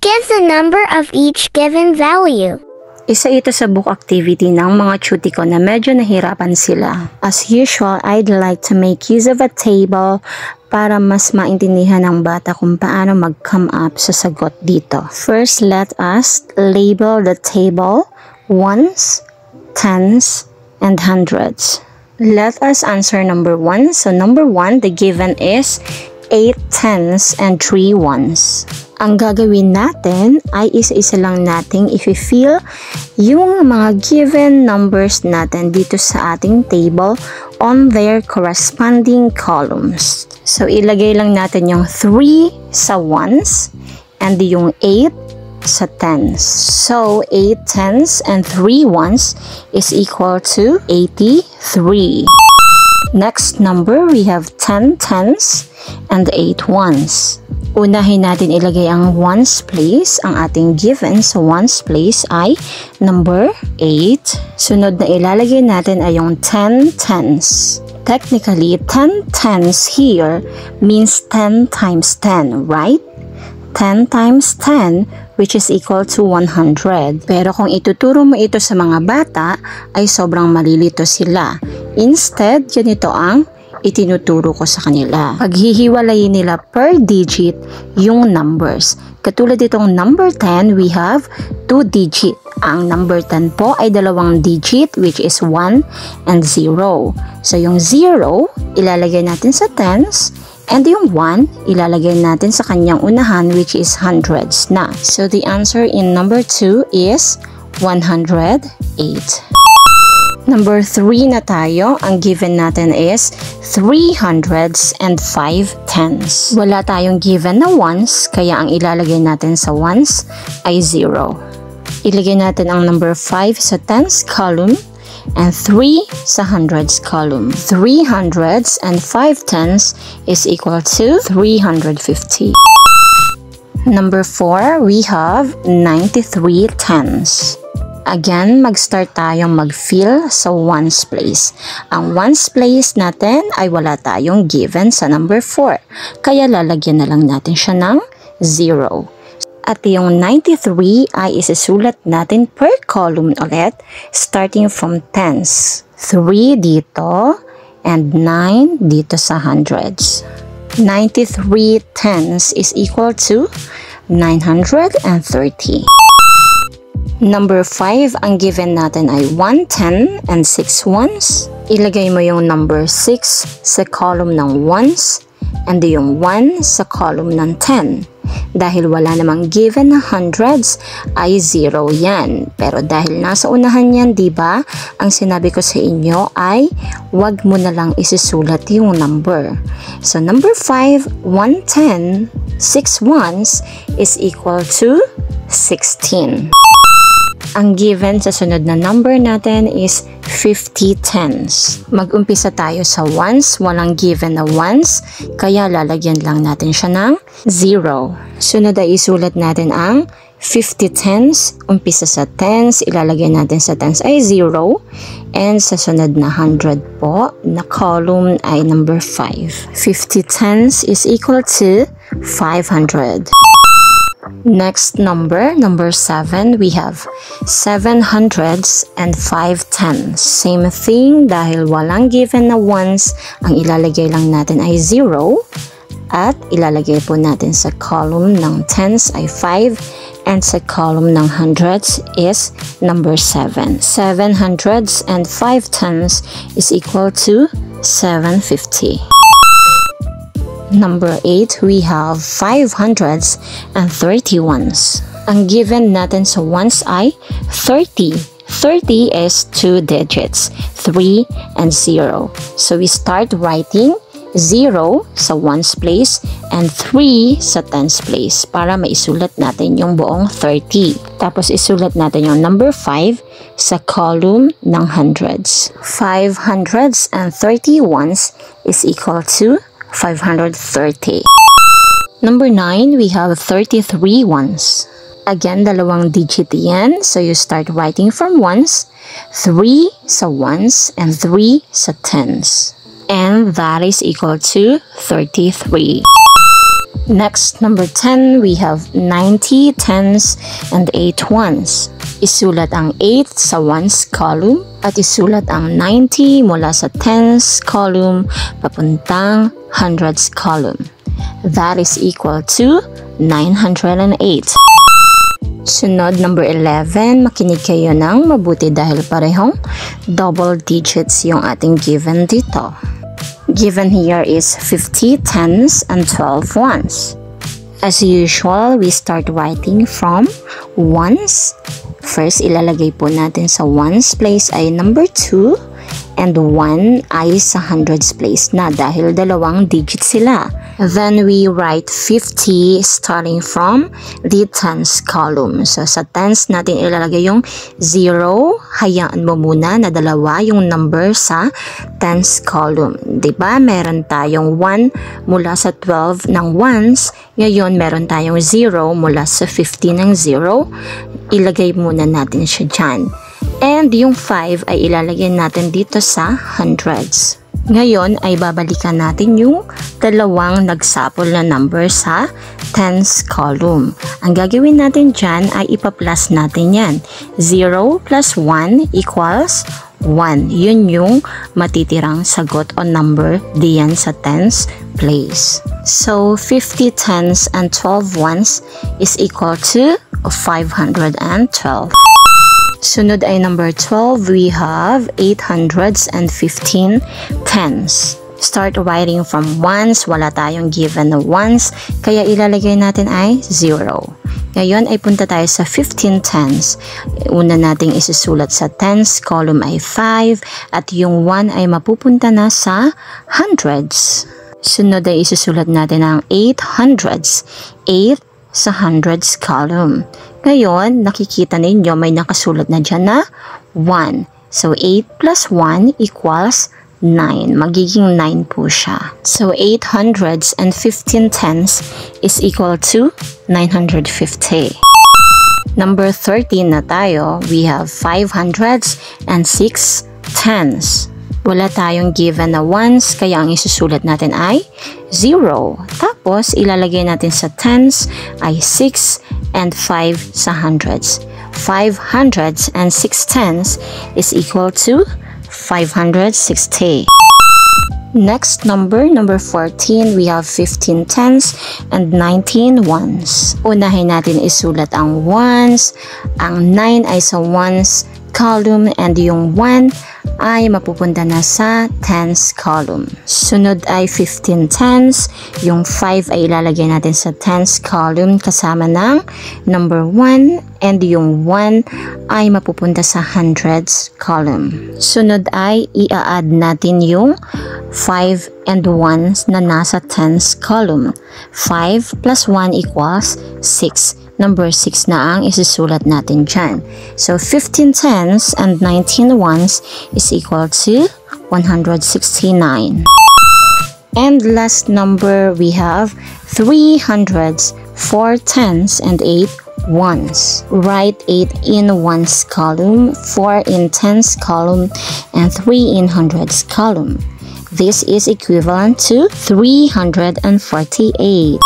Give the number of each given value. Isa ito sa book activity ng mga chuti ko na medyo nahirapan sila. As usual, I'd like to make use of a table para mas maintindihan ng bata kung paano mag-come up sa sagot dito. First, let us label the table ones, tens, and hundreds. Let us answer number 1. So number 1, the given is 8 tens and 3 ones. Ang gagawin natin ay isa-isa lang nating i-fill yung mga given numbers natin dito sa ating table on their corresponding columns. So ilagay lang natin yung 3 sa ones and yung 8 sa tens. So 8 tens and 3 ones is equal to 83. Next number, we have 10 tens and 8 ones. Unahin natin ilagay ang ones place, ang ating given sa ones place ay number 8. Sunod na ilalagay natin ay yung 10 tens. Technically, 10 tens here means 10 times 10, right? 10 times 10, which is equal to 100. Pero kung ituturo mo ito sa mga bata, ay sobrang malilito sila. Instead, ganito ang itinuturo ko sa kanila. Paghihiwalayin nila per digit yung numbers. Katulad itong number 10, we have 2 digit. Ang number 10 po ay 2 digit, which is 1 and 0. So yung 0, ilalagay natin sa tens, and yung 1, ilalagay natin sa kanyang unahan, which is hundreds na. So the answer in number 2 is 108. Number 3 na tayo. Ang given natin is 3 hundreds and 5 tens. Wala tayong given na ones, kaya ang ilalagay natin sa ones ay 0. Ilagay natin ang number 5 sa tens column and 3 sa hundreds column. 3 hundreds and 5 tens is equal to 350. Number 4, we have 93 tens. Again, mag-start tayong mag-fill sa ones place. Ang ones place natin ay wala tayong given sa number 4. Kaya lalagyan na lang natin siya ng 0. At yung 93 ay isisulat natin per column ulit, starting from tens. 3 dito and 9 dito sa hundreds. 93 tens is equal to 930. Number 5, ang given natin ay 110 and 6 ones. Ilagay mo yung number 6 sa column ng ones and yung 1 sa column ng 10. Dahil wala namang given na hundreds, ay 0 yan. Pero dahil nasa unahan yan, diba? Ang sinabi ko sa inyo ay wag mo na lang isisulat yung number. So number 5, 110, 6 ones is equal to 16. Ang given sa sunod na number natin is 50 tens. Mag-umpisa tayo sa ones, walang given na ones, kaya lalagyan lang natin siya ng 0. Sunod ay isulat natin ang 50 tens, umpisa sa tens, ilalagay natin sa tens ay 0, and sa sunod na 100 po, na column ay number 5. 50 tens is equal to 500. Next number, number 7, we have 7 hundreds and 5 tens. Same thing, dahil walang given na ones, ang ilalagay lang natin ay 0. At ilalagay po natin sa column ng tens ay 5. And sa column ng hundreds is number 7. 7 hundreds and 5 tens is equal to 750. Number 8, we have 5 hundreds and 30 ones. Ang given natin sa ones ay 30. 30 is 2 digits, 3 and 0. So we start writing 0 sa ones place and 3 sa tens place para maisulat natin yung buong 30. Tapos isulat natin yung number 5 sa column ng hundreds. 5 hundreds and 30 ones is equal to 530. Number 9, we have 33 ones. Again, 2 digit yan. So you start writing from ones, 3 sa ones, and 3 sa tens. And that is equal to 33. Next, number 10, we have 90 tens and 8 ones. Isulat ang 8 sa ones column at isulat ang 90 mula sa tens column papuntang hundreds column. That is equal to 908. Sunod, number 11, makinig kayo ng mabuti dahil parehong double digits yung ating given dito. Given here is 50 tens and 12 ones. As usual, we start writing from ones. First, ilalagay po natin sa ones place ay number 2 and 1 ay sa hundreds place na dahil dalawang digit sila. Then we write 50 starting from the tens column. So sa tens natin ilalagay yung 0. Hayaan mo muna na dalawa yung number sa tens column. Diba? Meron tayong 1 mula sa 12 ng ones. Ngayon meron tayong 0 mula sa 50 ng 0. Ilagay muna natin siya dyan. And yung 5 ay ilalagay natin dito sa hundreds. Ngayon ay babalikan natin yung dalawang nagsapol na number sa tens column. Ang gagawin natin dyan ay ipa-plus natin yan. 0 plus 1 equals 1. Yun yung matitirang sagot o number diyan sa tens place. So 50 tens and 12 ones is equal to 512. Sunod ay number 12, we have 815 tens. Start writing from ones, wala tayong given na ones, kaya ilalagay natin ay 0. Ngayon ay punta tayo sa 15 tens. Una nating isusulat sa tens column ay 5 at yung 1 ay mapupunta na sa hundreds. Sunod ay isusulat natin ang 800s. 8 sa hundreds column. Ngayon, nakikita ninyo may nakasulat na dyan na 1. So, 8 plus 1 equals 9. Magiging 9 po siya. So, 800s and 15 tens is equal to 950. Number 13 na tayo. We have 500s and 6 tens. Wala tayong given na ones, kaya ang isusulat natin ay 0. Tapos, ilalagay natin sa tens ay 6 and 5 sa hundreds. 500s and 6 tens is equal to 560. Next number 14, we have 15 tens and 19 ones. Unahin natin isulat ang ones. Ang 9 ay sa ones column and yung 1 ay mapupunta na sa tens column. Sunod ay 15 tens. Yung 5 ay ilalagay natin sa tens column kasama ng number 1 and yung 1 ay mapupunta sa hundreds column. Sunod ay i-add natin yung 5 and 1 na nasa tens column. 5 plus 1 equals 6. Number 6 na ang isusulat natin dyan. So, 15 tens and 19 ones is equal to 169. And last number, we have 3 hundreds, 4 tens, and 8 ones. Write 8 in ones column, 4 in tens column, and 3 in hundreds column. This is equivalent to 348.